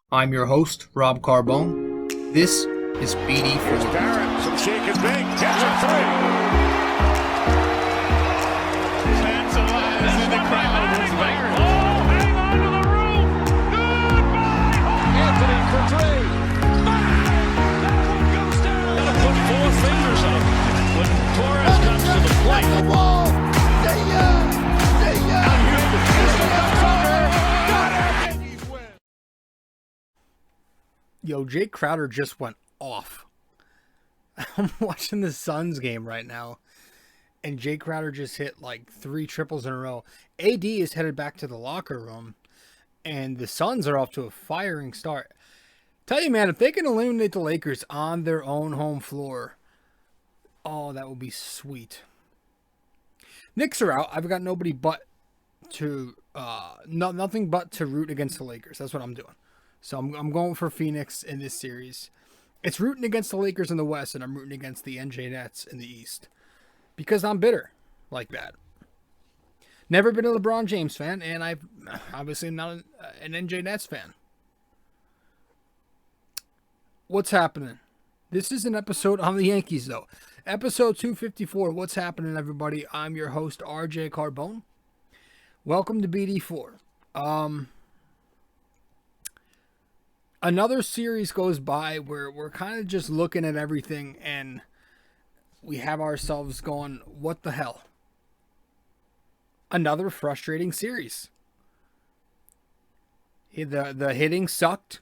I'm your host, Rob Carbone. This is BD4. Here's Barrett, some shake and bake, catch a three. Fans alive in the crowd. Oh, hang on to the roof. Goodbye. Anthony for three. Bang! That one goes down. Gotta put four fingers up when Torres comes to the plate. The wall. See ya. See ya. Out here, the pistol comes under. Got it. Yankees win. Yo, Jake Crowder just went off. I'm watching the Suns game right now, and Jake Crowder just hit like 3 triples in a row. AD is headed back to the locker room, and the Suns are off to a firing start. Tell you, man, if they can eliminate the Lakers on their own home floor, oh, that would be sweet. Knicks are out. I've got nobody but to nothing but to root against the Lakers. That's what I'm doing. So I'm going for Phoenix in this series. It's rooting against the Lakers in the West, and I'm rooting against the NJ Nets in the East. Because I'm bitter like that. Never been a LeBron James fan, and I obviously am not an NJ Nets fan. What's happening? This is an episode on the Yankees, though. Episode 254, what's happening, everybody? I'm your host, rjcarbone. Welcome to BD4. Another series goes by where we're kind of just looking at everything and we have ourselves going, what the hell? Another frustrating series. The hitting sucked.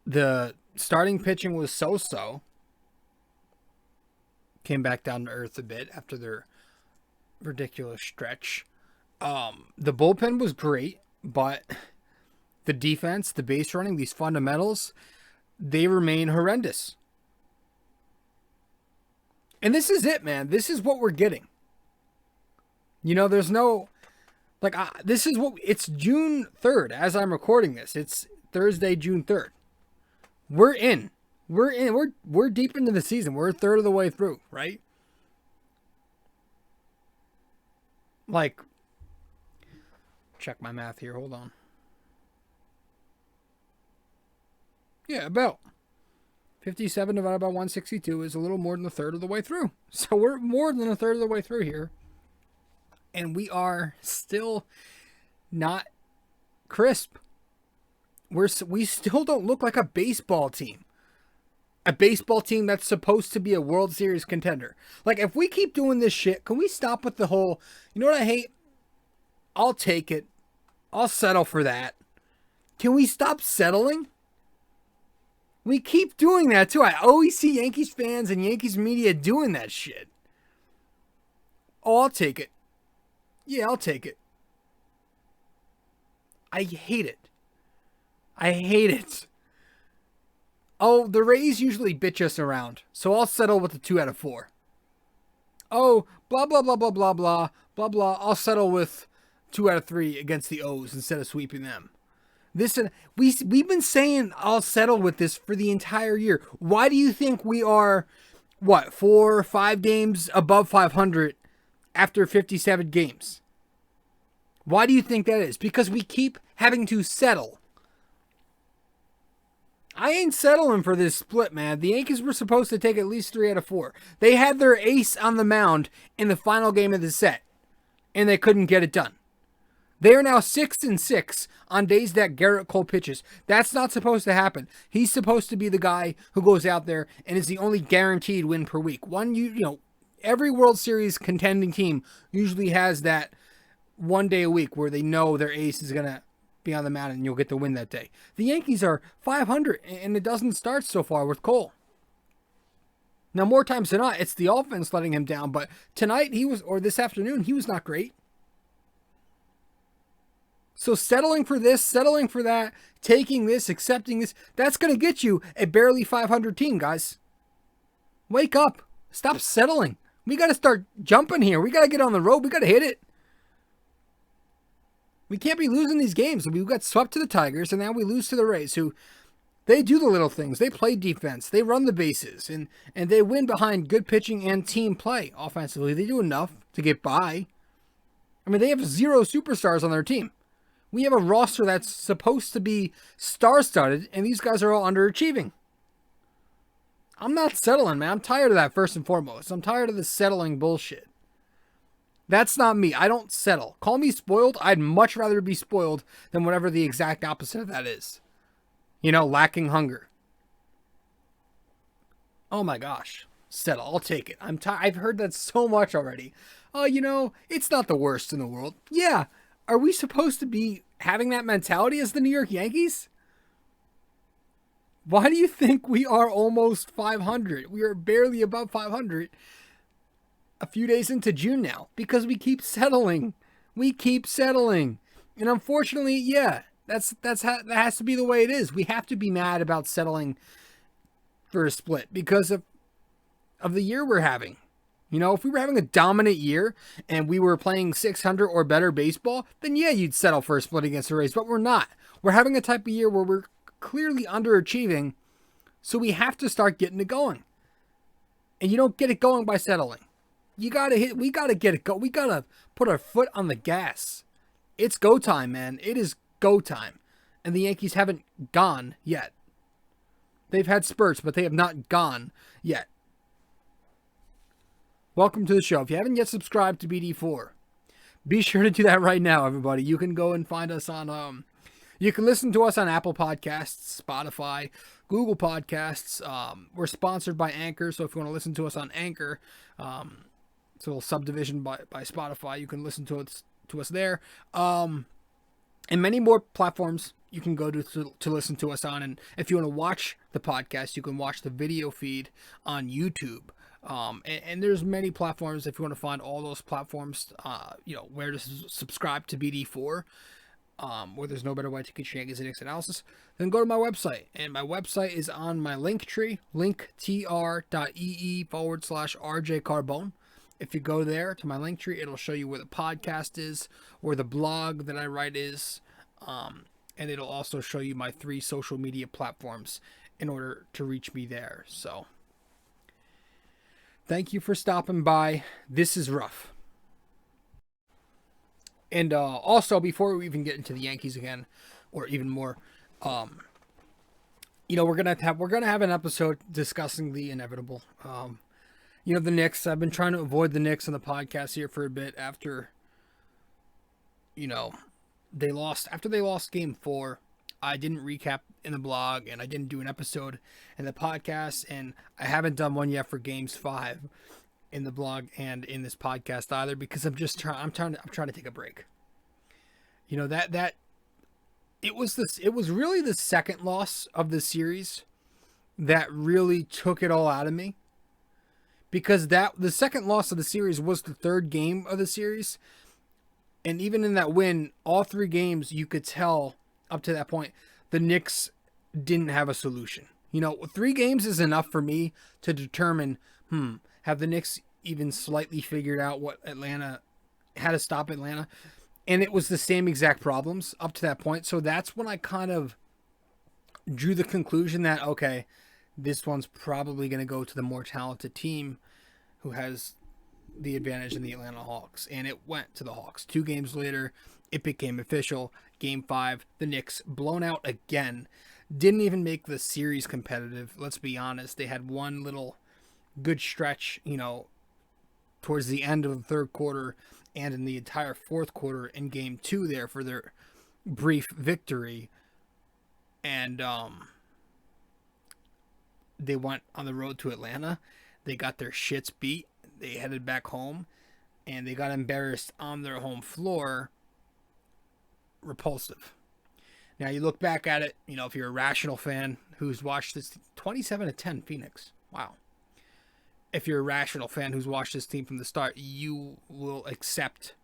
The starting pitching was so-so. Came back down to earth a bit after their ridiculous stretch. The bullpen was great, but the defense, the base running, these fundamentals, they remain horrendous. And this is it, man. This is what we're getting. You know, there's no, this is what, it's June 3rd as I'm recording this. It's Thursday, June 3rd. We're in. We're deep into the season. We're a third of the way through, right? Check my math here. Hold on. Yeah, about 57 divided by 162 is a little more than a third of the way through. So we're more than a third of the way through here. And we are still not crisp. We still don't look like a baseball team. A baseball team that's supposed to be a World Series contender. Like, if we keep doing this shit, can we stop with the whole, you know what I hate? I'll take it. I'll settle for that. Can we stop settling? We keep doing that, too. I always see Yankees fans and Yankees media doing that shit. Oh, I'll take it. Yeah, I'll take it. I hate it. I hate it. Oh, the Rays usually bitch us around, so I'll settle with the 2 out of 4. Oh, blah, blah, blah, blah, blah, blah, blah, blah. I'll settle with 2 out of 3 against the O's instead of sweeping them. We've been saying I'll settle with this for the entire year. Why do you think we are, 4 or 5 games above 500 after 57 games? Why do you think that is? Because we keep having to settle. I ain't settling for this split, man. The Yankees were supposed to take at least 3 out of 4. They had their ace on the mound in the final game of the set, and they couldn't get it done. They are now 6-6 on days that Garrett Cole pitches. That's not supposed to happen. He's supposed to be the guy who goes out there and is the only guaranteed win per week. Every World Series contending team usually has that one day a week where they know their ace is going to be on the mound and you'll get the win that day. The Yankees are 500 and it doesn't start so far with Cole. Now, more times than not, it's the offense letting him down, but tonight this afternoon, he was not great. So settling for this, settling for that, taking this, accepting this, that's going to get you a barely 500 team, guys. Wake up. Stop settling. We got to start jumping here. We got to get on the road. We got to hit it. We can't be losing these games. We got swept to the Tigers, and now we lose to the Rays, who they do the little things. They play defense. They run the bases, and they win behind good pitching and team play offensively. They do enough to get by. I mean, they have 0 superstars on their team. We have a roster that's supposed to be star-studded, and these guys are all underachieving. I'm not settling, man. I'm tired of that, first and foremost. I'm tired of the settling bullshit. That's not me. I don't settle. Call me spoiled. I'd much rather be spoiled than whatever the exact opposite of that is. Lacking hunger. Oh my gosh. Settle. I'll take it. I've heard that so much already. Oh, it's not the worst in the world. Yeah. Are we supposed to be having that mentality as the New York Yankees? Why do you think we are almost 500? We are barely above 500 a few days into June now because we keep settling. And unfortunately, yeah, that has to be the way it is. We have to be mad about settling for a split because of the year we're having. If we were having a dominant year and we were playing 600 or better baseball, then yeah, you'd settle for a split against the Rays, but we're not. We're having a type of year where we're clearly underachieving, so we have to start getting it going. And you don't get it going by settling. We gotta get it go. We gotta put our foot on the gas. It's go time, man. It is go time. And the Yankees haven't gone yet. They've had spurts, but they have not gone yet. Welcome to the show. If you haven't yet subscribed to BD4, be sure to do that right now, everybody. You can go and find us on, you can listen to us on Apple Podcasts, Spotify, Google Podcasts. We're sponsored by Anchor, so if you want to listen to us on Anchor, it's a little subdivision by Spotify. You can listen to us there. And many more platforms you can go to listen to us on. And if you want to watch the podcast, you can watch the video feed on YouTube. And there's many platforms. If you want to find all those platforms, where to subscribe to BD4, where there's no better way to get your Yankees and Knicks analysis, then go to my website. And my website is on my Linktree, linktr.ee/rjcarbone. If you go there to my Linktree, it'll show you where the podcast is, where the blog that I write is, and it'll also show you my 3 social media platforms in order to reach me there. So thank you for stopping by. This is rough. And also, before we even get into the Yankees again, or even more, we're gonna have an episode discussing the inevitable. The Knicks. I've been trying to avoid the Knicks on the podcast here for a bit after they lost Game 4. I didn't recap in the blog, and I didn't do an episode in the podcast, and I haven't done one yet for Games 5 in the blog and in this podcast either, because I'm trying to take a break. It was really the second loss of the series that really took it all out of me, because the second loss of the series was the third game of the series, and even in that win, all 3 games you could tell up to that point the Knicks didn't have a solution. 3 games is enough for me to determine, have the Knicks even slightly figured out how to stop Atlanta? And it was the same exact problems up to that point. So that's when I kind of drew the conclusion that, okay, this one's probably going to go to the more talented team who has the advantage in the Atlanta Hawks. And it went to the Hawks. 2 games later, it became official. Game 5, the Knicks blown out again. Didn't even make the series competitive. Let's be honest. They had one little good stretch, towards the end of the third quarter and in the entire fourth quarter in Game 2 there for their brief victory. And they went on the road to Atlanta. They got their shits beat. They headed back home, and they got embarrassed on their home floor. Repulsive. Now you look back at it, if you're a rational fan who's watched this 27-10 Phoenix. Wow. If you're a rational fan who's watched this team from the start, you will accept.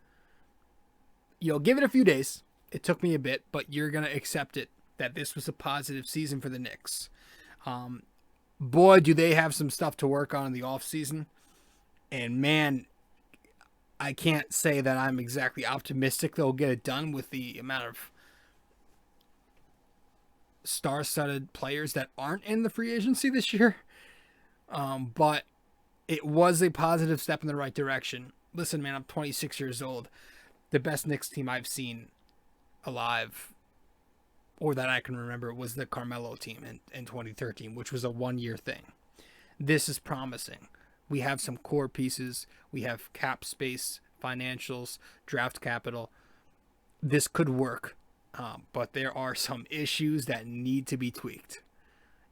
You'll give it a few days. It took me a bit, but you're going to accept it that this was a positive season for the Knicks. Boy, do they have some stuff to work on in the offseason. And man, I can't say that I'm exactly optimistic they'll get it done with the amount of star-studded players that aren't in the free agency this year. But it was a positive step in the right direction. Listen, man, I'm 26 years old. The best Knicks team I've seen alive, or that I can remember, was the Carmelo team in 2013, which was a 1-year thing. This is promising. We have some core pieces. We have cap space, financials, draft capital. This could work, but there are some issues that need to be tweaked.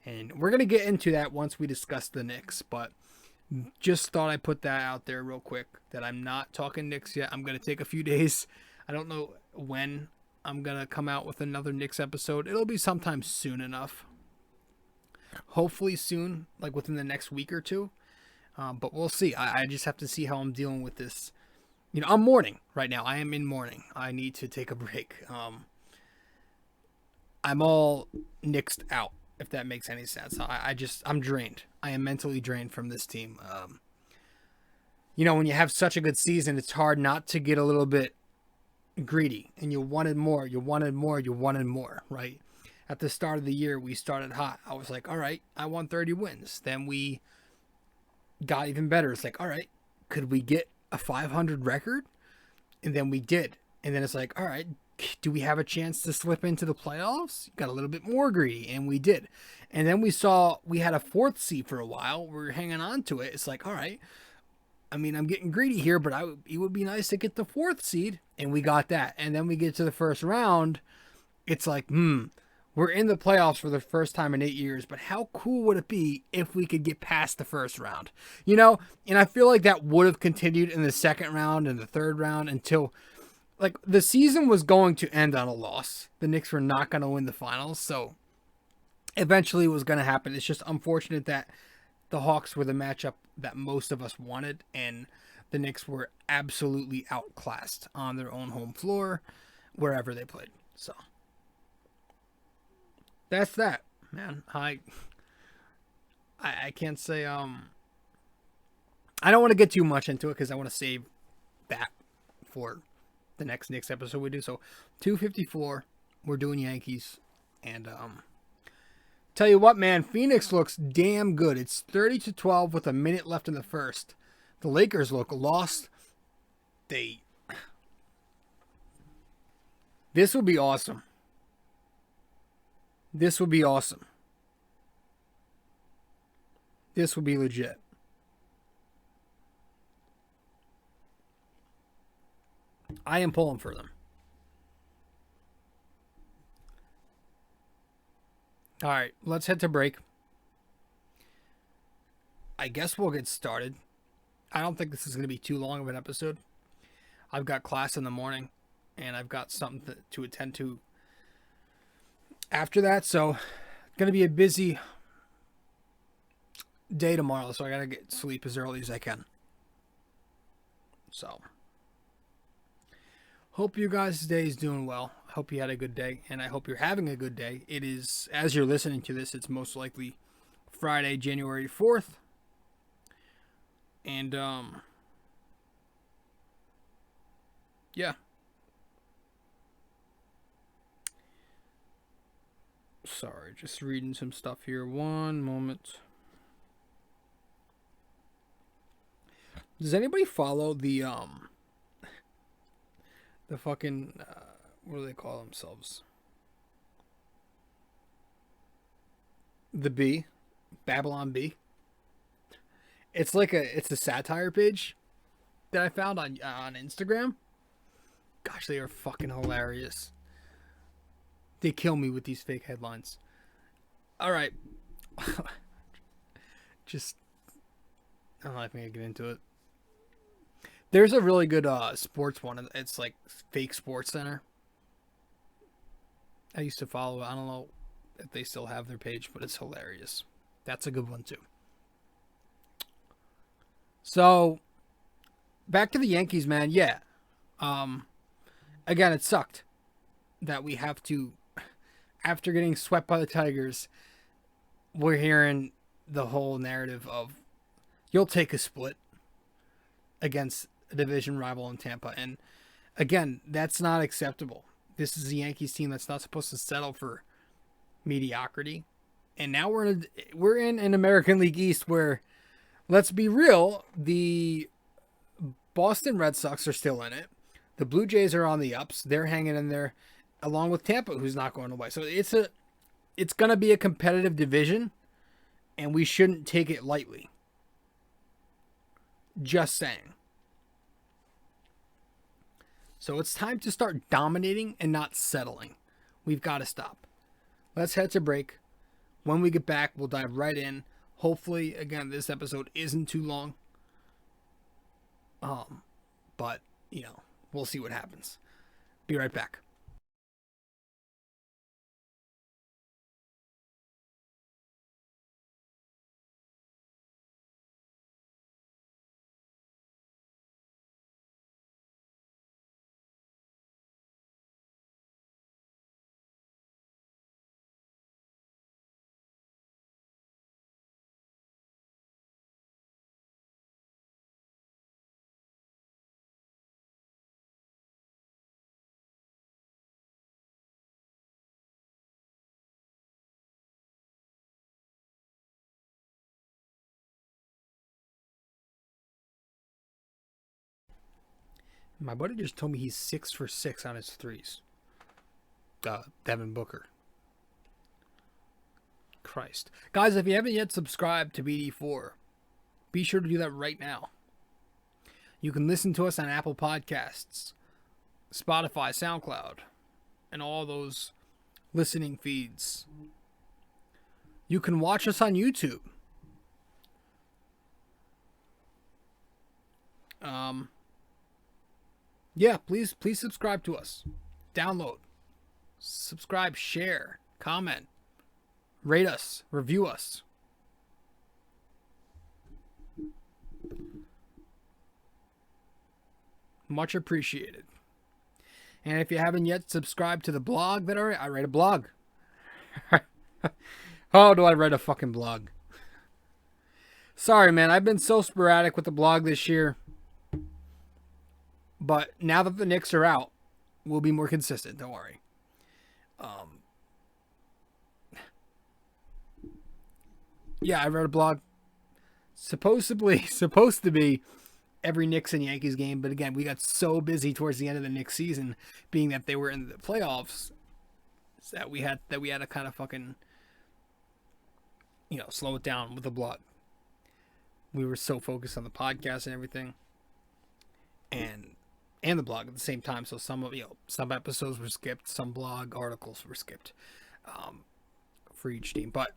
And we're going to get into that once we discuss the Knicks, but just thought I'd put that out there real quick, that I'm not talking Knicks yet. I'm going to take a few days. I don't know when I'm going to come out with another Knicks episode. It'll be sometime soon enough. Hopefully soon, like within the next week or two. But we'll see. I just have to see how I'm dealing with this. You know, I'm mourning right now. I am in mourning. I need to take a break. I'm all Knicksed out, if that makes any sense. I'm drained. I am mentally drained from this team. You know, when you have such a good season, it's hard not to get a little bit greedy. And you wanted more, right? At the start of the year, we started hot. I was like, all right, I won 30 wins. Then we got even better. It's like, all right, could we get a 500 record? And then we did. And then it's like, all right, do we have a chance to slip into the playoffs? Got a little bit more greedy, and we did. And then we saw we had a 4th seed for a while. We're hanging on to it. It's like, all right, I mean, I'm getting greedy here, but it would be nice to get the 4th seed, and we got that. And then we get to the first round. It's like, we're in the playoffs for the first time in 8 years, but how cool would it be if we could get past the first round? You know, and I feel like that would have continued in the second round and the third round until, like, the season was going to end on a loss. The Knicks were not going to win the finals, so eventually it was going to happen. It's just unfortunate that the Hawks were the matchup that most of us wanted, and the Knicks were absolutely outclassed on their own home floor, wherever they played. So that's that, man. I can't say, I don't want to get too much into it because I want to save that for the next Knicks episode we do. So 254, we're doing Yankees. And tell you what, man, Phoenix looks damn good. It's 30-12 with a minute left in the first. The Lakers look lost. This will be awesome. This will be awesome. This will be legit. I am pulling for them. All right, let's head to break. I guess we'll get started. I don't think this is going to be too long of an episode. I've got class in the morning, and I've got something to attend to after that, so it's going to be a busy day tomorrow, so I got to get sleep as early as I can. So hope you guys' day is doing well. Hope you had a good day, and I hope you're having a good day. It is, as you're listening to this, it's most likely Friday, January 4th. And, yeah. Sorry, just reading some stuff here. One moment. Does anybody follow the fucking, what do they call themselves? The B, Babylon B. It's like it's a satire page that I found on Instagram. Gosh, they are fucking hilarious. They kill me with these fake headlines. All right. I'm not even gonna get into it. There's a really good sports one. It's like Fake Sports Center. I used to follow it. I don't know if they still have their page, but it's hilarious. That's a good one too. So, back to the Yankees, man. Yeah. Again, it sucked that we have to, after getting swept by the Tigers, we're hearing the whole narrative of, you'll take a split against a division rival in Tampa. And again, that's not acceptable. This is a Yankees team that's not supposed to settle for mediocrity. And now we're in an American League East where, let's be real, the Boston Red Sox are still in it. The Blue Jays are on the ups. They're hanging in there. along with Tampa, who's not going away. So it's going to be a competitive division, and we shouldn't take it lightly. Just saying. So it's time to start dominating and not settling. We've got to stop. Let's head to break. When we get back, we'll dive right in. Hopefully, again, this episode isn't too long. But, we'll see what happens. Be right back. My buddy just told me he's 6 for 6 on his threes. Devin Booker. Christ. Guys, if you haven't yet subscribed to BD4, be sure to do that right now. You can listen to us on Apple Podcasts, Spotify, SoundCloud, and all those listening feeds. You can watch us on YouTube. Yeah, please subscribe to us. Download, subscribe, share, comment, rate us, review us. Much appreciated. And if you haven't yet subscribed to the blog that I write a blog. Oh, do I write a fucking blog? Sorry, man. I've been so sporadic with the blog this year. But now that the Knicks are out, we'll be more consistent. Don't worry. Yeah, I wrote a blog. Supposed to be every Knicks and Yankees game, but again, we got so busy towards the end of the Knicks season, being that they were in the playoffs, that we had to kind of fucking, slow it down with the blog. We were so focused on the podcast and everything, and the blog at the same time. So some episodes were skipped, some blog articles were skipped for each team. But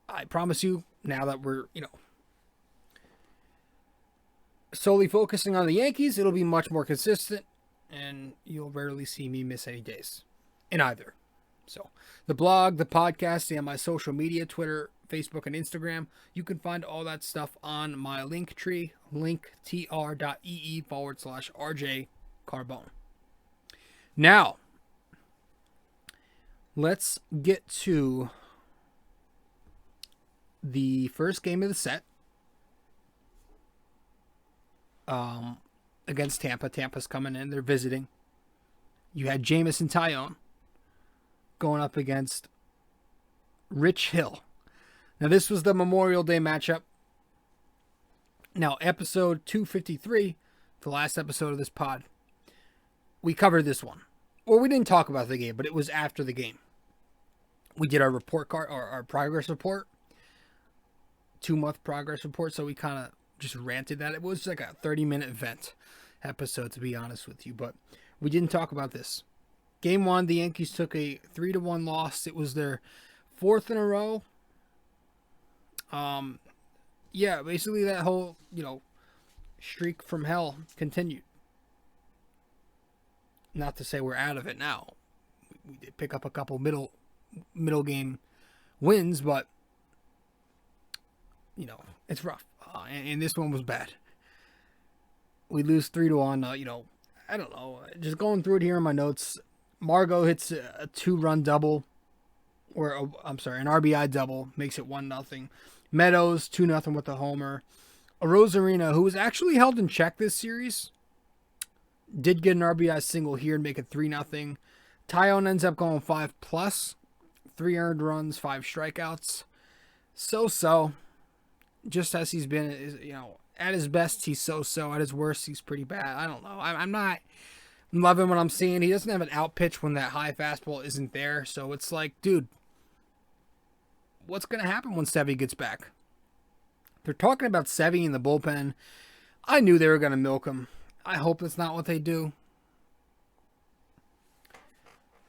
I promise you, now that we're solely focusing on the Yankees, it'll be much more consistent, and you'll rarely see me miss any days in either. So the blog, the podcast, and my social media, Twitter, Facebook, and Instagram, you can find all that stuff on my Linktree, linktr.ee/rjcarbone. Now, let's get to the first game of the set against Tampa. Tampa's coming in. They're visiting. You had Jamison Tyone going up against Rich Hill. Now, this was the Memorial Day matchup. Now, episode 253, the last episode of this pod, we covered this one. Well, we didn't talk about the game, but it was after the game. We did our report card, or our progress report, 2-month progress report, so we kind of just ranted that. It was like a 30-minute event episode, to be honest with you, but we didn't talk about this. Game 1, the Yankees took a 3-1 loss. It was their 4th in a row. Yeah, basically that whole, streak from hell continued. Not to say we're out of it now. We did pick up a couple middle game wins, but it's rough. And this one was bad. We lose 3-1. I don't know. Just going through it here in my notes. Margot hits a 2-run double, an RBI double, makes it 1-0. Meadows 2-0 with a homer. Rosarina, who was actually held in check this series, did get an RBI single here and make it 3-0. Tyone ends up going 5+, 3 earned runs, 5 strikeouts. So. Just as he's been, at his best, he's so. At his worst, he's pretty bad. I don't know. I'm not. I'm loving what I'm seeing. He doesn't have an out pitch when that high fastball isn't there. So it's like, dude, what's going to happen when Sevy gets back? They're talking about Sevy in the bullpen. I knew they were going to milk him. I hope that's not what they do.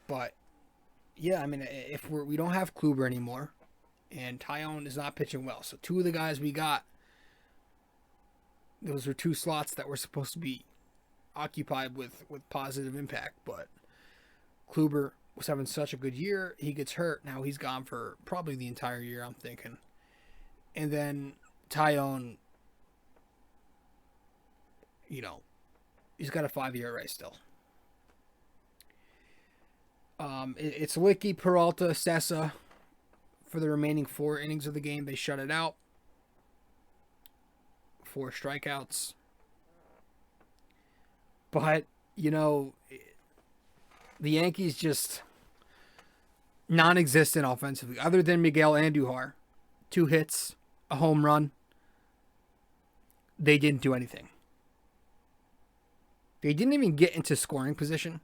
But, yeah, I mean, if we don't have Kluber anymore, and Tyone is not pitching well. So 2 of the guys we got, those are 2 slots that were supposed to be occupied with positive impact. But Kluber was having such a good year. He gets hurt. Now he's gone for probably the entire year, I'm thinking. And then Tyone, you know, he's got a 5-year ERA still. It's Licky, Peralta, Sessa for the remaining 4 innings of the game. They shut it out. 4 strikeouts. But, you know, the Yankees just non-existent offensively. Other than Miguel Andujar, 2 hits, a home run, they didn't do anything. They didn't even get into scoring position.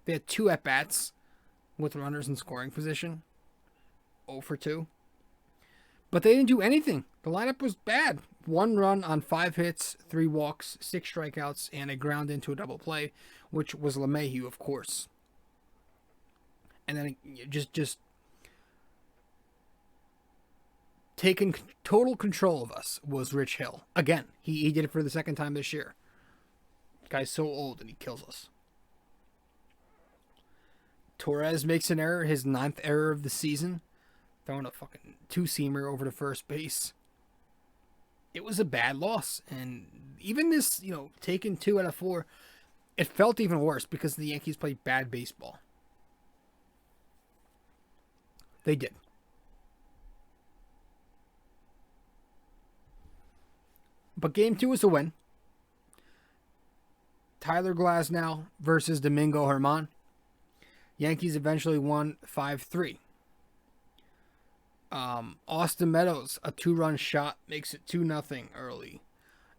They had 2 at-bats with runners in scoring position. 0 for 2. But they didn't do anything. The lineup was bad. 1 run on 5 hits, 3 walks, 6 strikeouts, and a ground into a double play, which was LeMahieu, of course. And then just taking total control of us was Rich Hill. Again, he did it for the 2nd time this year. The guy's so old and he kills us. Torres makes an error, his 9th error of the season, throwing a fucking 2-seamer over to first base. It was a bad loss. And even this, you know, taking 2 out of 4, it felt even worse because the Yankees played bad baseball. They did. But game 2 is a win. Tyler Glasnow versus Domingo Germán. Yankees eventually won 5-3. Austin Meadows, a 2-run shot, makes it 2-0 early.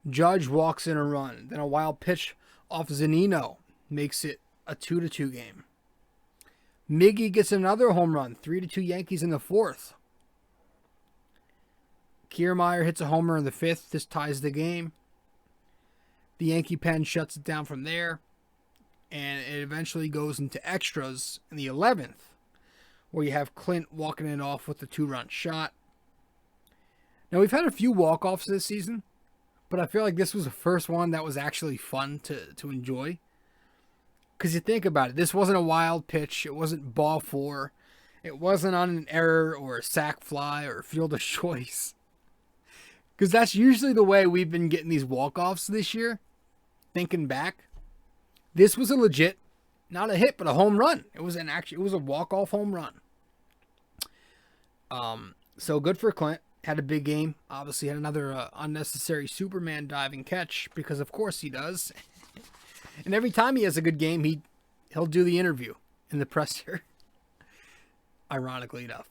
Judge walks in a run. Then a wild pitch off Zunino makes it a 2-2 game. Miggy gets another home run. 3-2 Yankees in the 4th. Kiermaier hits a homer in the 5th. This ties the game. The Yankee pen shuts it down from there. And it eventually goes into extras in the 11th, where you have Clint walking it off with the 2-run shot. Now, we've had a few walk-offs this season, but I feel like this was the first one that was actually fun to enjoy. Because you think about it, this wasn't a wild pitch. It wasn't ball 4. It wasn't on an error or a sac fly or a field of choice. Because that's usually the way we've been getting these walk-offs this year. Thinking back, this was a legit, not a hit, but a home run. It was a walk-off home run. So good for Clint. Had a big game. Obviously had another unnecessary Superman diving catch, because of course he does. And every time he has a good game, he'll do the interview in the presser. Ironically enough.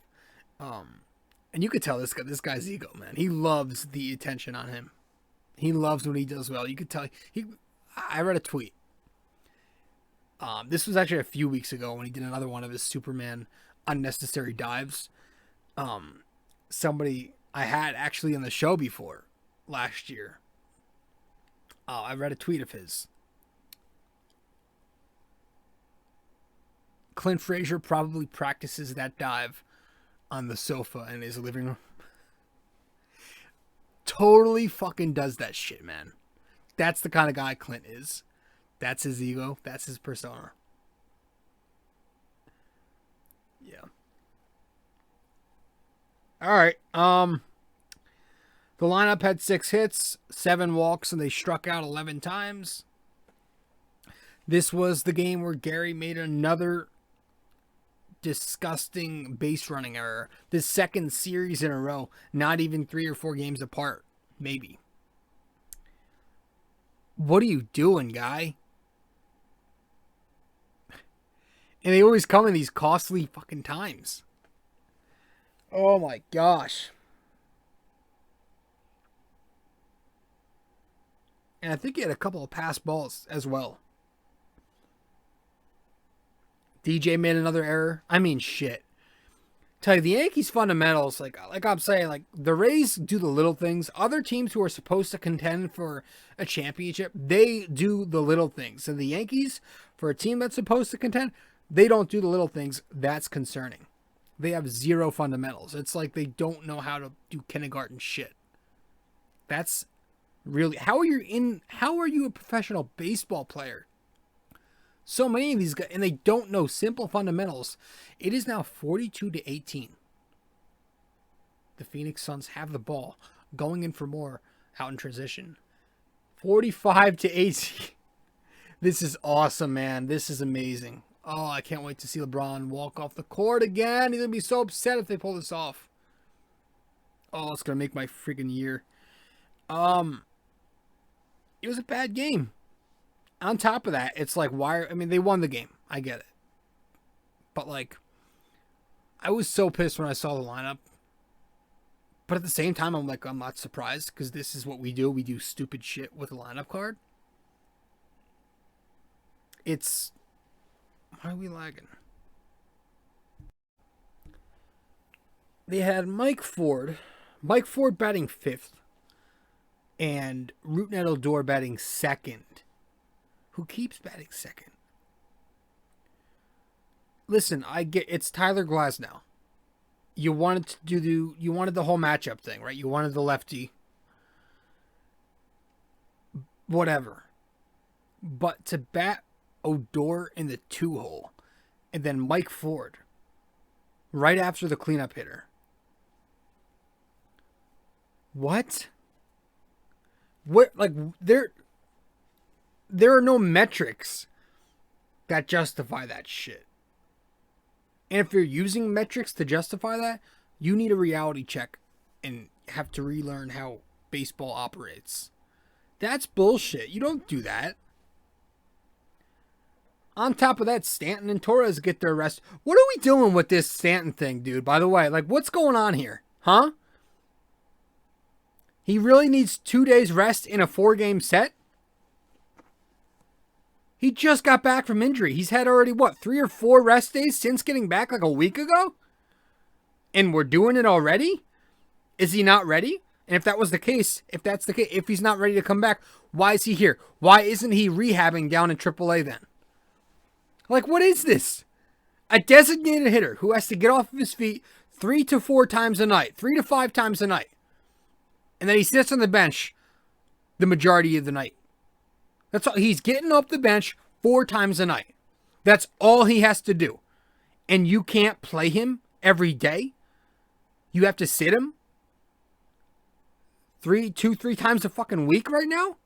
And you could tell this guy's ego, man. He loves the attention on him. He loves when he does well. You could tell. I read a tweet. This was actually a few weeks ago when he did another one of his Superman unnecessary dives. Somebody I had actually on the show before last year. I read a tweet of his. Clint Frazier probably practices that dive on the sofa in his living room. Totally fucking does that shit, man. That's the kind of guy Clint is. That's his ego. That's his persona. Yeah. All right. The lineup had 6 hits, 7 walks, and they struck out 11 times. This was the game where Gary made another disgusting base running error. The 2nd series in a row, not even 3 or 4 games apart, maybe. What are you doing, guy? And they always come in these costly fucking times. Oh my gosh. And I think he had a couple of pass balls as well. DJ made another error. I mean, shit. Tell you, the Yankees fundamentals, like I'm saying, like the Rays do the little things. Other teams who are supposed to contend for a championship, they do the little things. And the Yankees, for a team that's supposed to contend, they don't do the little things. That's concerning. They have zero fundamentals. It's like they don't know how to do kindergarten shit. That's really how are you a professional baseball player? So many of these guys, and they don't know simple fundamentals. It is now 42-18. The Phoenix Suns have the ball, going in for more out in transition. 45-18. This is awesome, man. This is amazing. Oh, I can't wait to see LeBron walk off the court again. He's going to be so upset if they pull this off. Oh, it's going to make my freaking year. It was a bad game. On top of that, it's like, they won the game. I get it. But, like, I was so pissed when I saw the lineup. But at the same time, I'm not surprised because this is what we do. We do stupid shit with a lineup card. Why are we lagging? They had Mike Ford batting 5th. And Rougned Odor batting 2nd. Who keeps batting 2nd? Listen, I get it's Tyler Glasnow. You wanted the whole matchup thing, right? You wanted the lefty. Whatever. But to bat Odor in the 2-hole and then Mike Ford right after the cleanup hitter. What? There are no metrics that justify that shit. And if you're using metrics to justify that, you need a reality check and have to relearn how baseball operates. That's bullshit. You don't do that. On top of that, Stanton and Torres get their rest. What are we doing with this Stanton thing, dude? By the way, what's going on here? Huh? He really needs 2 days rest in a 4-game set? He just got back from injury. He's had already, 3 or 4 rest days since getting back a week ago? And we're doing it already? Is he not ready? And if if he's not ready to come back, why is he here? Why isn't he rehabbing down in AAA then? What is this? A designated hitter who has to get off of his feet 3 to 4 times a night, 3 to 5 times a night. And then he sits on the bench the majority of the night. That's all. He's getting up the bench 4 times a night. That's all he has to do. And you can't play him every day? You have to sit him 3 times a fucking week right now?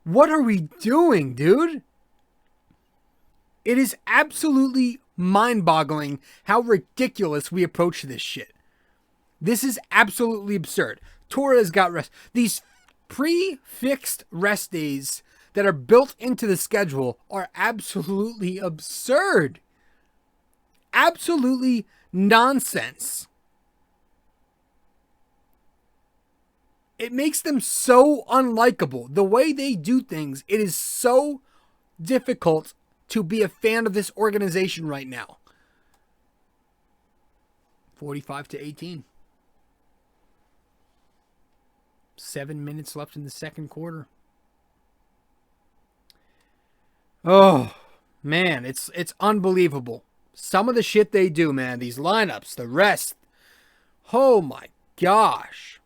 What are we doing, dude? It is absolutely mind-boggling how ridiculous we approach this shit. This is absolutely absurd. Torres got rest. These pre-fixed rest days that are built into the schedule are absolutely absurd. Absolutely nonsense. It makes them so unlikable. The way they do things, it is so difficult to be a fan of this organization right now. 45-18. 7 minutes left in the second quarter. Oh, man, it's unbelievable. Some of the shit they do, man. These lineups, the rest. Oh, my gosh.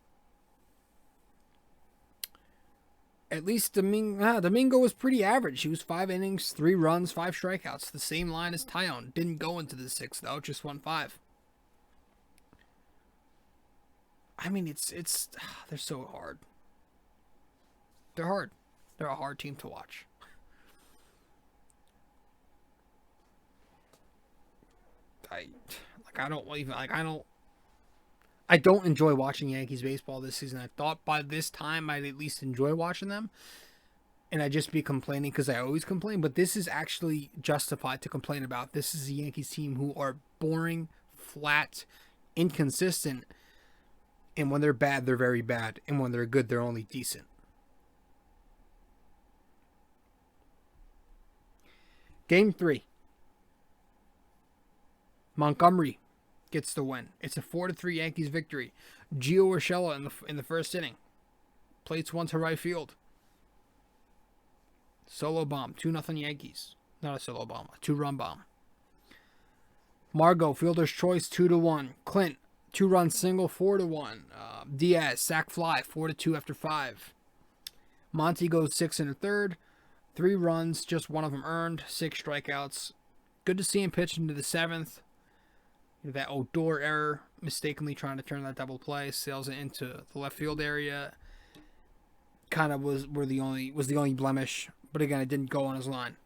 At least Domingo was pretty average. He was 5 innings, 3 runs, 5 strikeouts. The same line as Tyone. Didn't go into the 6th, though. Just won 5. I mean, they're so hard. They're hard. They're a hard team to watch. I don't enjoy watching Yankees baseball this season. I thought by this time I'd at least enjoy watching them. And I'd just be complaining because I always complain. But this is actually justified to complain about. This is a Yankees team who are boring, flat, inconsistent. And when they're bad, they're very bad. And when they're good, they're only decent. Game 3. Montgomery gets the win. It's a 4-3 Yankees victory. Gio Urshela in the first inning. Plates one to right field. Solo bomb. 2-0 Yankees. Not a solo bomb. A 2-run bomb. Margot, fielder's choice, 2-1. Clint, 2-run single, 4-1. Diaz, sac fly, 4-2 after 5. Monty goes 6 1/3. 3 runs, just one of them earned. 6 strikeouts. Good to see him pitch into the 7th. That Odor error, mistakenly trying to turn that double play, sails it into the left field area. Kind of was the only blemish, but again, it didn't go on his line.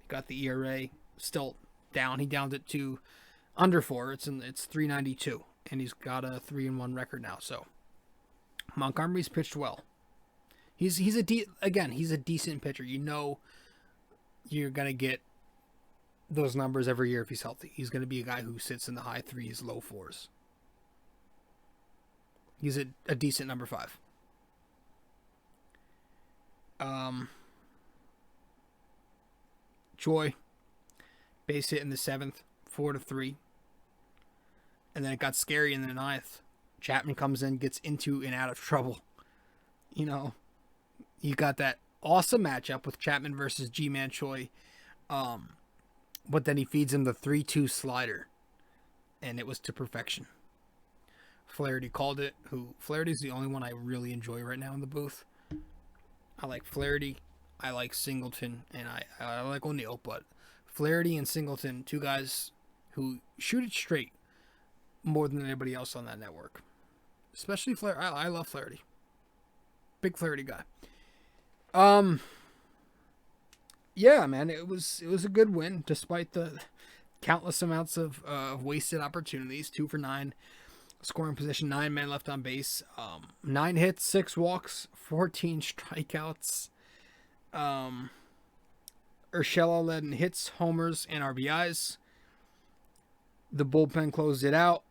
He got the ERA still down. He downed it to under 4. It's 3.92, and he's got a 3-1 record now. So Montgomery's pitched well. He's a decent pitcher. You know, you're gonna get those numbers every year if he's healthy. He's gonna be a guy who sits in the high 3s, low 4s. He's a decent number 5. Joy, base hit in the 7th, 4-3. And then it got scary in the 9th. Chapman comes in, gets into and out of trouble. You know, you got that awesome matchup with Chapman versus G-Man Choi. But then he feeds him the 3-2 slider. And it was to perfection. Flaherty called it. Flaherty's the only one I really enjoy right now in the booth. I like Flaherty. I like Singleton. And I like O'Neill. But Flaherty and Singleton, 2 guys who shoot it straight more than anybody else on that network. Especially Flaherty. I love Flaherty. Big Flaherty guy. Yeah, man, it was a good win despite the countless amounts of wasted opportunities. 2 for 9, scoring position, 9 men left on base, 9 hits, 6 walks, 14 strikeouts. Urshela led in hits, homers, and RBIs. The bullpen closed it out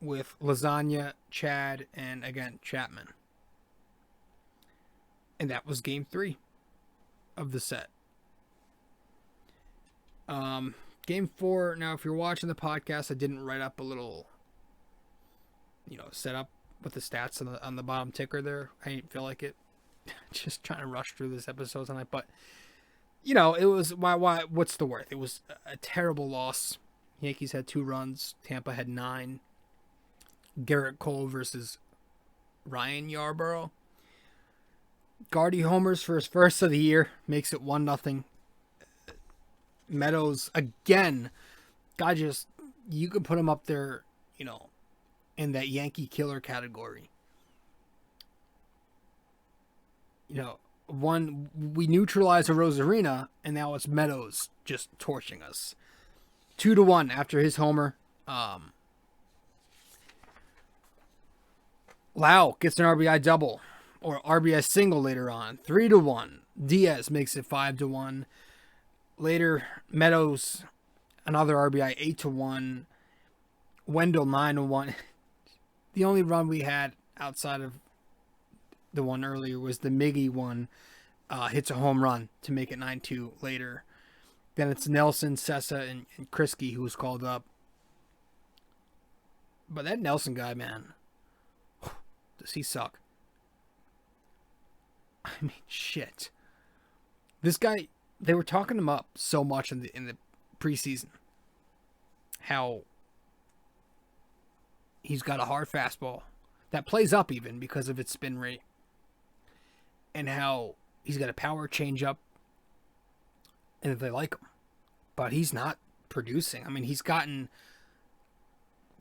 with Lasagna, Chad, and again Chapman. And that was game 3 of the set. Game 4. Now, if you're watching the podcast, I didn't write up a little, set up with the stats on the bottom ticker there. I didn't feel like it. Just trying to rush through this episode tonight, but it was why? What's the worth? It was a terrible loss. Yankees had 2 runs. Tampa had 9. Garrett Cole versus Ryan Yarborough. Gardy homers for his first of the year, makes it 1-0. Meadows again, guy you could put him up there, in that Yankee killer category. We neutralized a Rosarina, and now it's Meadows just torching us. 2-1 after his homer. Lau gets an RBI double. Or RBI single later on. 3-1. Diaz makes it 5-1. Later, Meadows, another RBI, 8-1. Wendell, 9-1. The only run we had outside of the one earlier was the Miggy one. Hits a home run to make it 9-2 later. Then it's Nelson, Sessa, and Krisky who was called up. But that Nelson guy, man, does he suck? I mean, shit. This guy, they were talking him up so much in the preseason. How he's got a hard fastball that plays up even because of its spin rate. And how he's got a power changeup. And they like him. But he's not producing. I mean, he's gotten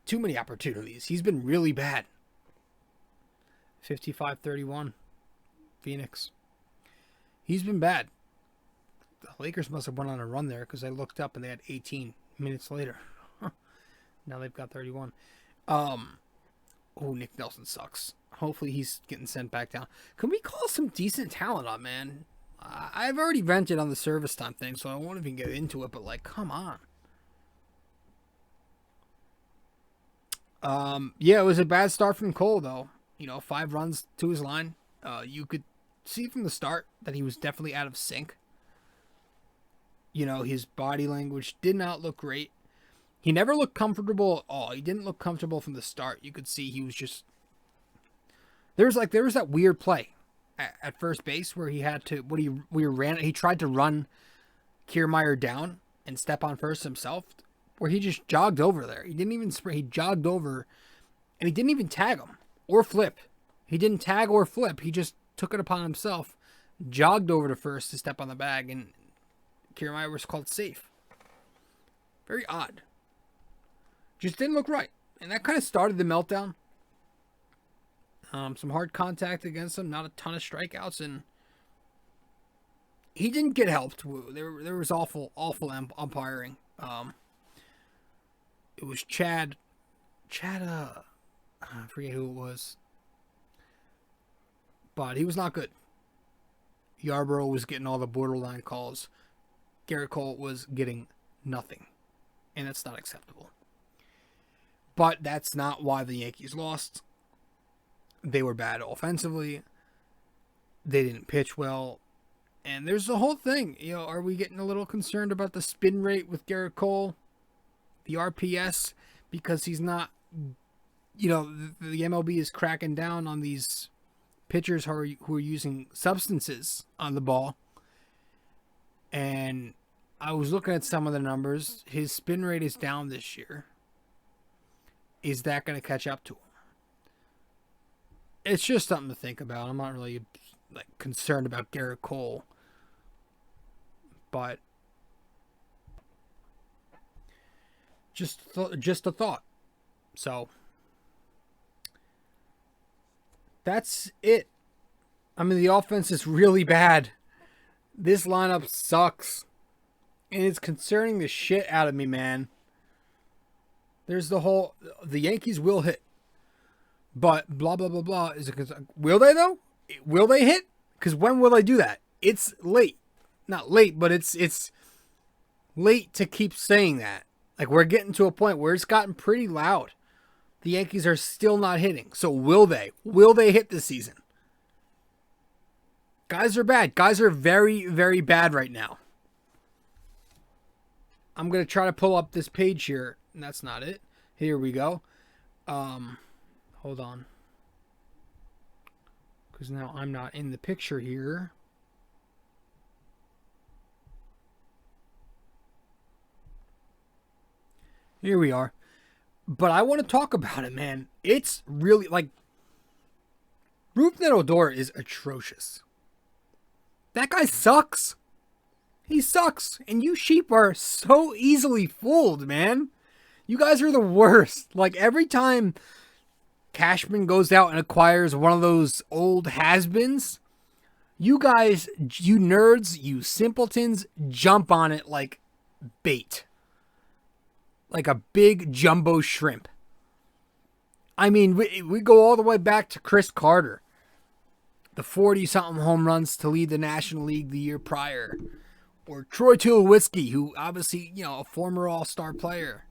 too many opportunities. He's been really bad. 55-31. Phoenix. He's been bad. The Lakers must have went on a run there because I looked up and they had 18 minutes later. Now they've got 31. Nick Nelson sucks. Hopefully he's getting sent back down. Can we call some decent talent up, man? I've already vented on the service time thing, so I won't even get into it, but come on. Yeah, it was a bad start from Cole, though. 5 runs to his line. You could see from the start that he was definitely out of sync. his body language did not look great. He never looked comfortable at all. He didn't look comfortable from the start. You could see he was just... There was that weird play at first base where he had to... He tried to run Kiermaier down and step on first himself, where he just jogged over there. He didn't even sprint. He jogged over, and he didn't even tag him or flip. He didn't tag or flip. He just took it upon himself, jogged over to first to step on the bag, and Kiermaier was called safe. Very odd. Just didn't look right. And that kind of started the meltdown. Some hard contact against him, not a ton of strikeouts, and he didn't get helped. There was awful umpiring. It was Chad, I forget who it was, but he was not good. Yarbrough was getting all the borderline calls. Garrett Cole was getting nothing, and that's not acceptable. But that's not why the Yankees lost. They were bad offensively. They didn't pitch well. And there's the whole thing. Are we getting a little concerned about the spin rate with Garrett Cole? The RPS? Because he's not... the MLB is cracking down on these pitchers who are using substances on the ball. And I was looking at some of the numbers. His spin rate is down this year. Is that going to catch up to him? It's just something to think about. I'm not really concerned about Garrett Cole, but just a thought. So that's it. I mean, the offense is really bad. This lineup sucks, and it's concerning the shit out of me, man. There's the Yankees will hit, but blah, blah, blah, blah. Will they, though? Will they hit? Because when will they do that? It's late. Not late, but it's late to keep saying that. We're getting to a point where it's gotten pretty loud. The Yankees are still not hitting. So will they? Will they hit this season? Guys are bad. Guys are very, very bad right now. I'm going to try to pull up this page here. And that's not it. Here we go. Hold on. Because now I'm not in the picture here. Here we are. But I want to talk about it, man. It's really Rougned Odor is atrocious. That guy sucks. He sucks. And you sheep are so easily fooled, man. You guys are the worst. Every time Cashman goes out and acquires one of those old has-beens, you guys, you nerds, you simpletons, jump on it like bait. Like a big jumbo shrimp. I mean, we go all the way back to Chris Carter. The 40-something home runs to lead the National League the year prior. Or Troy Tulowitzki, who obviously, a former all-star player.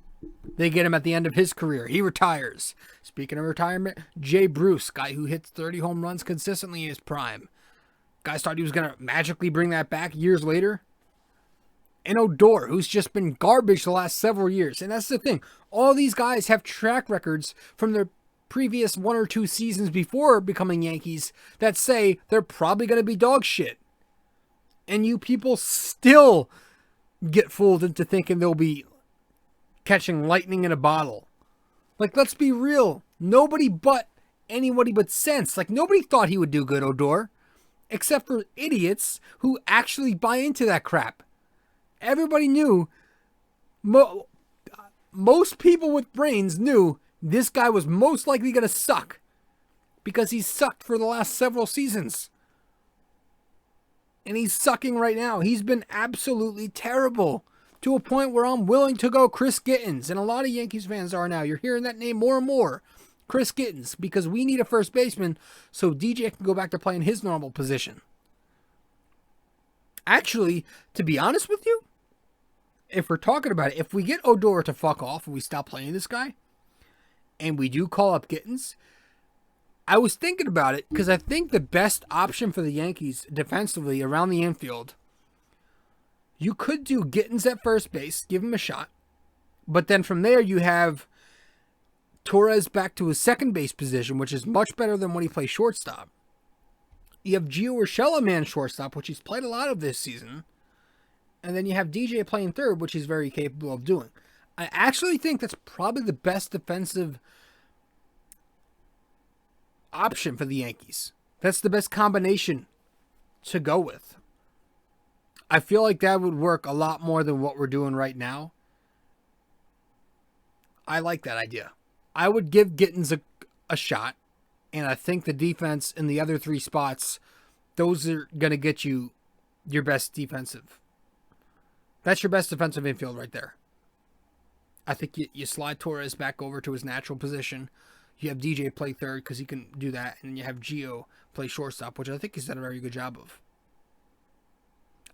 They get him at the end of his career. He retires. Speaking of retirement, Jay Bruce, guy who hits 30 home runs consistently in his prime. Guys thought he was going to magically bring that back years later. And Odor, who's just been garbage the last several years. And that's the thing. All these guys have track records from their previous 1 or 2 seasons before becoming Yankees that say they're probably going to be dog shit. And you people still get fooled into thinking they'll be catching lightning in a bottle. Let's be real. Nobody but sense. Nobody thought he would do good, Odor. Except for idiots who actually buy into that crap. Everybody knew. Most people with brains knew this guy was most likely going to suck. Because he's sucked for the last several seasons. And he's sucking right now. He's been absolutely terrible. To a point where I'm willing to go Chris Gittens. And a lot of Yankees fans are now. You're hearing that name more and more. Chris Gittens. Because we need a first baseman so DJ can go back to playing his normal position. Actually, to be honest with you, if we're talking about it, if we get Odor to fuck off and we stop playing this guy, and we do call up Gittens, I was thinking about it because I think the best option for the Yankees defensively around the infield You could do Gittins at first base, give him a shot. But then from there, you have Torres back to his second base position, which is much better than when he plays shortstop. You have Gio Urshela man shortstop, which he's played a lot of this season. And then you have DJ playing third, which he's very capable of doing. I actually think that's probably the best defensive option for the Yankees. That's the best combination to go with. I feel like that would work a lot more than what we're doing right now. I like that idea. I would give Gittins a shot, and I think the defense in the other three spots, those are going to get you your best defensive. That's your best defensive infield right there. I think you slide Torres back over to his natural position. You have DJ play third because he can do that, and you have Gio play shortstop, which I think he's done a very good job of.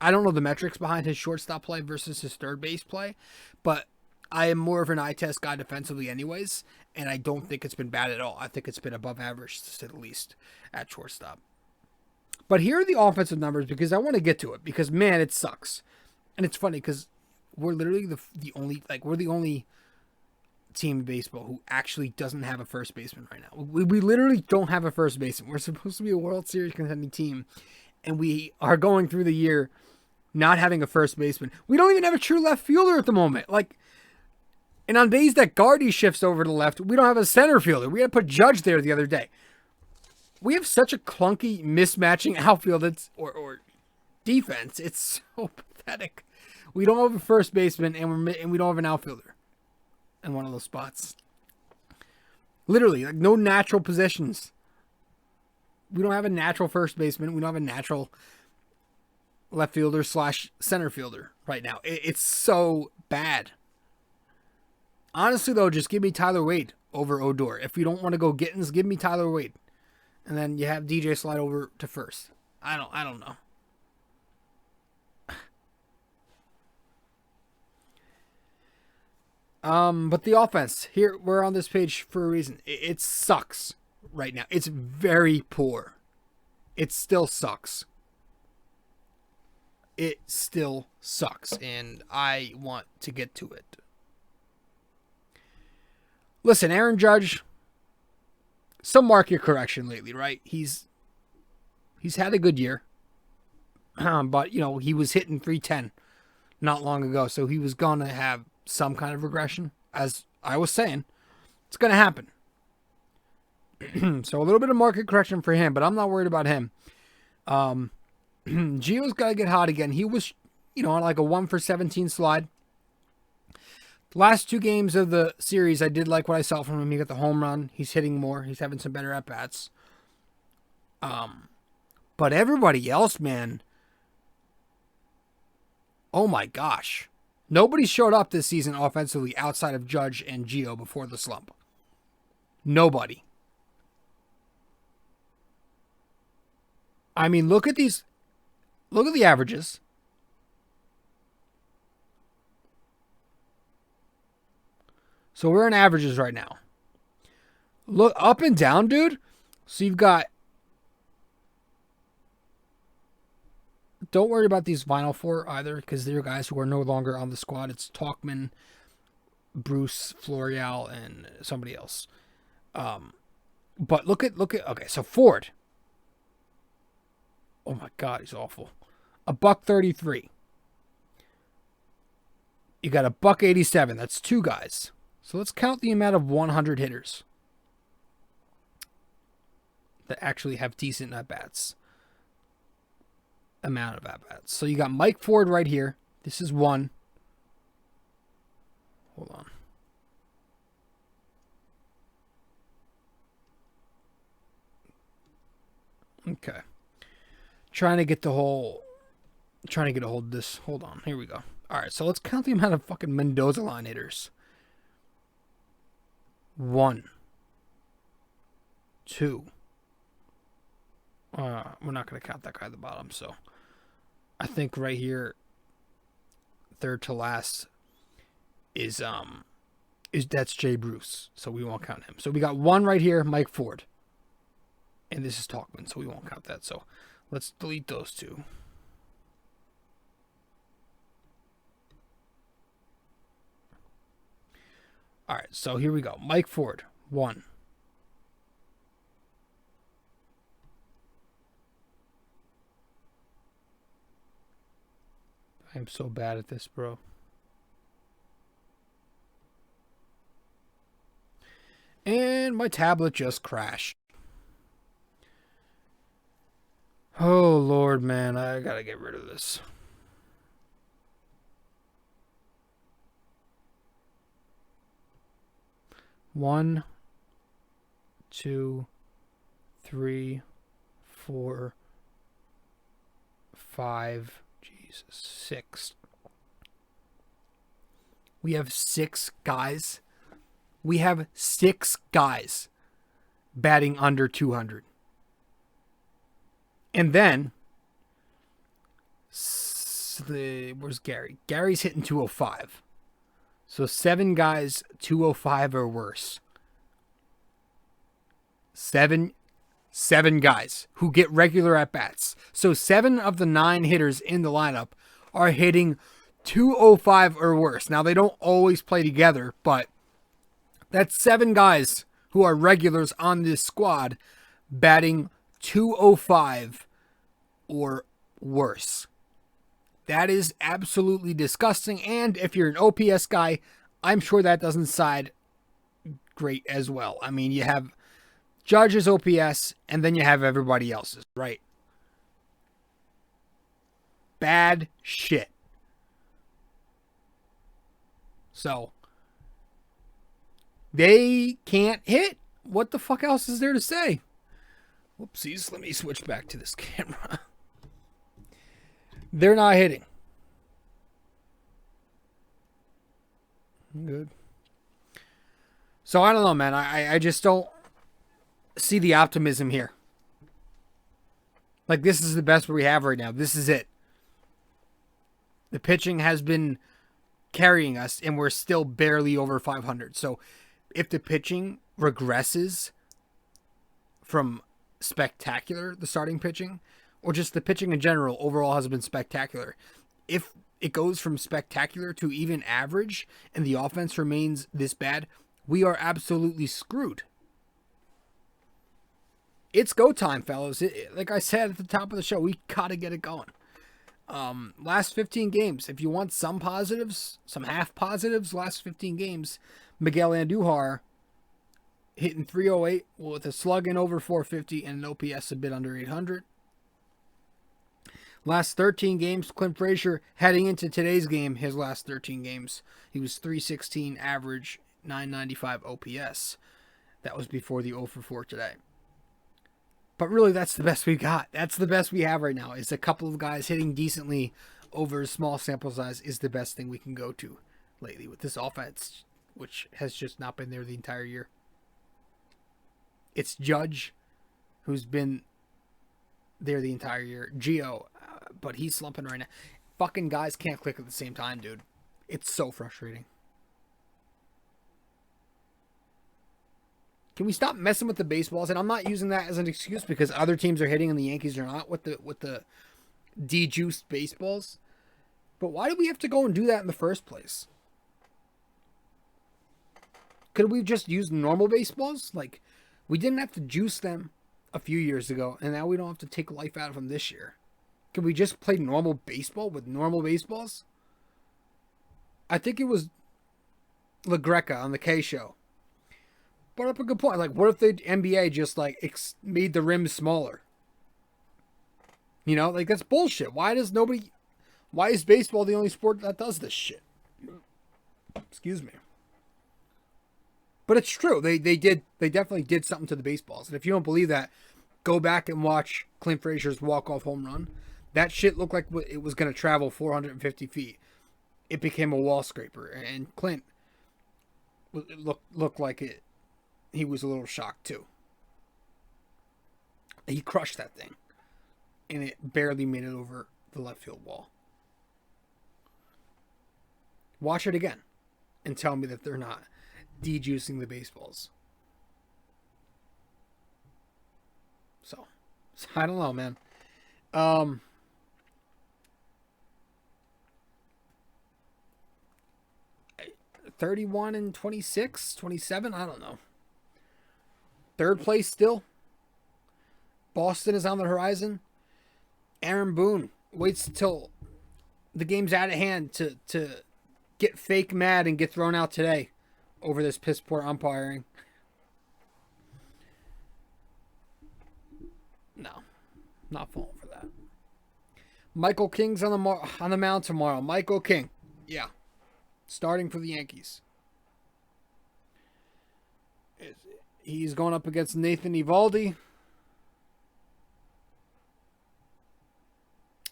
I don't know the metrics behind his shortstop play versus his third base play, but I am more of an eye test guy defensively anyways, and I don't think it's been bad at all. I think it's been above average, to say the least, at shortstop. But here are the offensive numbers because I want to get to it because, man, it sucks. And it's funny because we're literally the only team in baseball who actually doesn't have a first baseman right now. We literally don't have a first baseman. We're supposed to be a World Series contending team, and we are going through the year not having a first baseman. We don't even have a true left fielder at the moment. And on days that Gardy shifts over to the left, we don't have a center fielder. We had to put Judge there the other day. We have such a clunky mismatching outfield or defense. It's so pathetic. We don't have a first baseman and we don't have an outfielder in one of those spots. Literally, no natural positions. We don't have a natural first baseman. We don't have a natural left fielder / center fielder right now. It's so bad. Honestly, though, just give me Tyler Wade over Odor. If you don't want to go Gittins, give me Tyler Wade. And then you have DJ slide over to first. I don't know. But the offense, here, we're on this page for a reason. It sucks right now. It's very poor. It still sucks. It still sucks, and I want to get to it. Listen, Aaron Judge, some market correction lately, right? He's had a good year, but, he was hitting 310 not long ago, so he was going to have some kind of regression. As I was saying, it's going to happen. So a little bit of market correction for him, but I'm not worried about him. Gio's got to get hot again. He was, on like a 1-for-17 slide. Last two games of the series, I did like what I saw from him. He got the home run. He's hitting more. He's having some better at-bats. But everybody else, man, oh my gosh. Nobody showed up this season offensively outside of Judge and Gio before the slump. Nobody. I mean, look at these. Look at the averages. So we're in averages right now. Look up and down, dude. So you've got. Don't worry about these Final Four either, because they're guys who are no longer on the squad. It's Talkman, Bruce, Florial, and somebody else. But look at. Okay, so Ford. Oh my God, he's awful. $133. You got $187. That's two guys. So let's count the amount of 100 hitters that actually have decent at-bats. Amount of at-bats. So you got Mike Ford right here. This is one. Hold on. Okay. Trying to get a hold of this. Hold on. Here we go. All right. So let's count the amount of fucking Mendoza line hitters. 1, 2. We're not going to count that guy at the bottom. So I think right here, third to last is that's Jay Bruce. So we won't count him. So we got 1 right here, Mike Ford. And this is Talkman, so we won't count that. So let's delete those 2. All right, so here we go. Mike Ford, 1. I'm so bad at this, bro. And my tablet just crashed. Oh, Lord, man. I gotta get rid of this. One, 2, 3, 4, 5, Jesus, 6. We have 6 guys. We have 6 guys batting under 200. And then, where's Gary? Gary's hitting 205. So 7 guys, 205 or worse. 7 guys who get regular at-bats. So 7 of the 9 hitters in the lineup are hitting 205 or worse. Now, they don't always play together, but that's 7 guys who are regulars on this squad batting 205 or worse. That is absolutely disgusting. And if you're an OPS guy, I'm sure that doesn't side great as well. I mean, you have Judge's OPS, and then you have everybody else's, right? Bad shit. So, they can't hit. What the fuck else is there to say? Whoopsies, let me switch back to this camera. They're not hitting. Good. So I don't know, man. I just don't see the optimism here. Like, this is the best we have right now. This is it. The pitching has been carrying us, and we're still barely over 500. So if the pitching regresses from spectacular, the starting pitching, or just the pitching in general overall has been spectacular. If it goes from spectacular to even average and the offense remains this bad, we are absolutely screwed. It's go time, fellas. Like I said at the top of the show, we got to get it going. Last 15 games, if you want some positives, some half positives, last 15 games, Miguel Andujar hitting 308 with a slug in over 450 and an OPS a bit under 800. Last 13 games, Clint Frazier heading into today's game, his last 13 games, he was 316 average, 995 OPS. That was before the 0 for 4 today. But really, that's the best we got. That's the best we have right now. Is a couple of guys hitting decently over a small sample size is the best thing we can go to lately with this offense, which has just not been there the entire year. It's Judge, who's been there the entire year. Gio, but he's slumping right now. Fucking guys can't click at the same time, dude. It's so frustrating. Can we stop messing with the baseballs? And I'm not using that as an excuse because other teams are hitting and the Yankees are not with the de-juiced baseballs. But why do we have to go and do that in the first place? Could we just use normal baseballs? Like, we didn't have to juice them a few years ago, and now we don't have to take life out of them this year. Can we just play normal baseball with normal baseballs? I think it was LaGreca on the K Show brought up a good point. Like, what if the NBA just, like, made the rims smaller? You know, like, that's bullshit. Why is baseball the only sport that does this shit? Excuse me. But it's true. They definitely did something to the baseballs. And if you don't believe that, go back and watch Clint Frazier's walk-off home run. That shit looked like it was going to travel 450 feet. It became a wall scraper. And Clint looked like it. He was a little shocked too. He crushed that thing. And it barely made it over the left field wall. Watch it again. And tell me that they're not de-juicing the baseballs. So I don't know, man. 31 and 26, 27? I don't know. Third place still. Boston is on the horizon. Aaron Boone waits till the game's out of hand to get fake mad and get thrown out today over this piss poor umpiring. No, not falling for that. Michael King's on the mound tomorrow. Michael King, yeah, starting for the Yankees. He's going up against Nathan Eovaldi.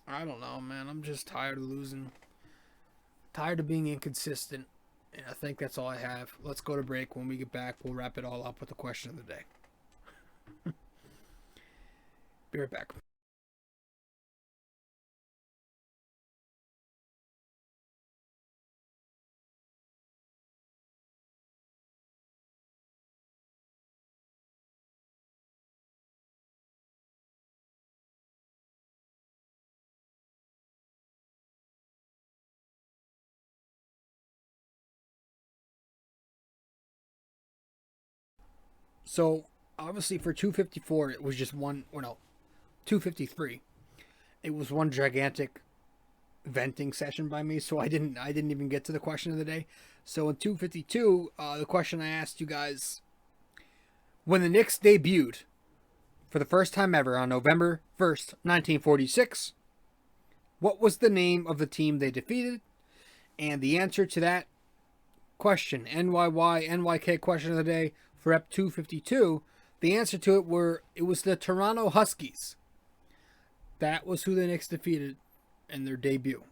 I don't know, man. I'm just tired of losing. Tired of being inconsistent. And I think that's all I have. Let's go to break. When we get back, we'll wrap it all up with the question of the day. Be right back. So, obviously for 254, it was just one, or no, 253. It was one gigantic venting session by me, so I didn't even get to the question of the day. So in 252, the question I asked you guys, when the Knicks debuted for the first time ever on November 1st, 1946, what was the name of the team they defeated? And the answer to that question, NYK question of the day for Ep 252, the answer to it was the Toronto Huskies. That was who the Knicks defeated in their debut,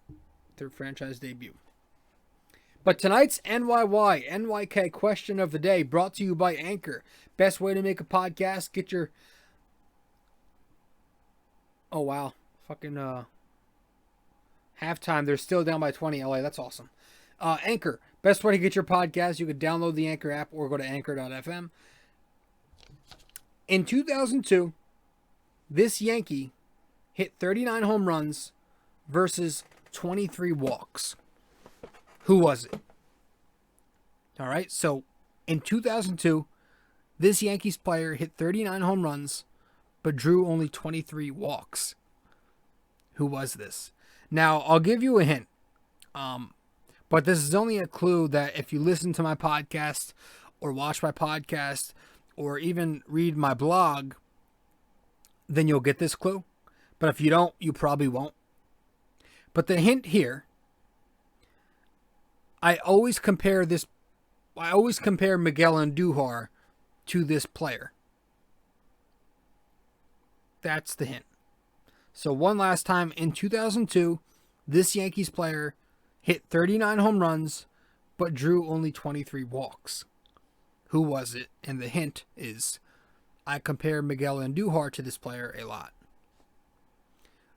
their franchise debut. But tonight's NYK question of the day brought to you by Anchor. Best way to make a podcast, get your... Oh, wow. Fucking, halftime. They're still down by 20, LA. That's awesome. Anchor. Best way to get your podcast. You could download the Anchor app or go to anchor.fm. In 2002, this Yankee hit 39 home runs versus 23 walks. Who was it? All right, so in 2002, this Yankees player hit 39 home runs but drew only 23 walks. Who was this? Now, I'll give you a hint. But this is only a clue that if you listen to my podcast or watch my podcast or even read my blog, then you'll get this clue. But if you don't, you probably won't. But the hint here, I always compare Miguel Andujar to this player. That's the hint. So one last time, in 2002, this Yankees player hit 39 home runs, but drew only 23 walks. Who was it? And the hint is, I compare Miguel Andujar to this player a lot.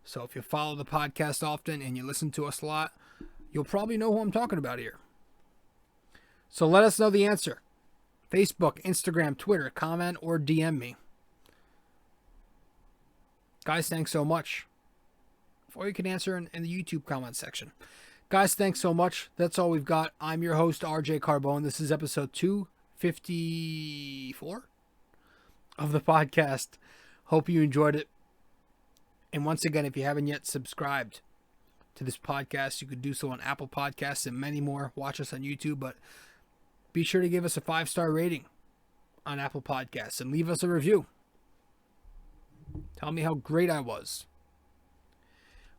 So if you follow the podcast often and you listen to us a lot, you'll probably know who I'm talking about here. So let us know the answer. Facebook, Instagram, Twitter, comment, or DM me. Guys, thanks so much. Or you can answer in the YouTube comment section. Guys, thanks so much. That's all we've got. I'm your host, rjcarbone. This is episode 254 of the podcast. Hope you enjoyed it. And once again, if you haven't yet subscribed to this podcast, you could do so on Apple Podcasts and many more. Watch us on YouTube, but be sure to give us a 5-star rating on Apple Podcasts and leave us a review. Tell me how great I was.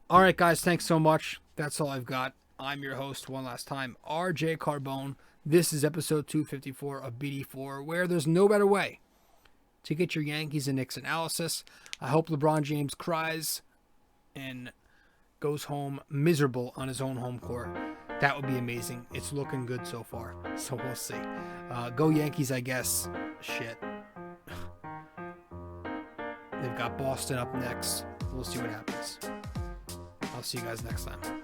All right, guys, thanks so much. That's all I've got. I'm your host one last time, RJ Carbone. This is episode 254 of BD4, where there's no better way to get your Yankees and Knicks analysis. I hope LeBron James cries and goes home miserable on his own home court. That would be amazing. It's looking good so far, so we'll see. Go Yankees, I guess. Shit. They've got Boston up next. We'll see what happens. I'll see you guys next time.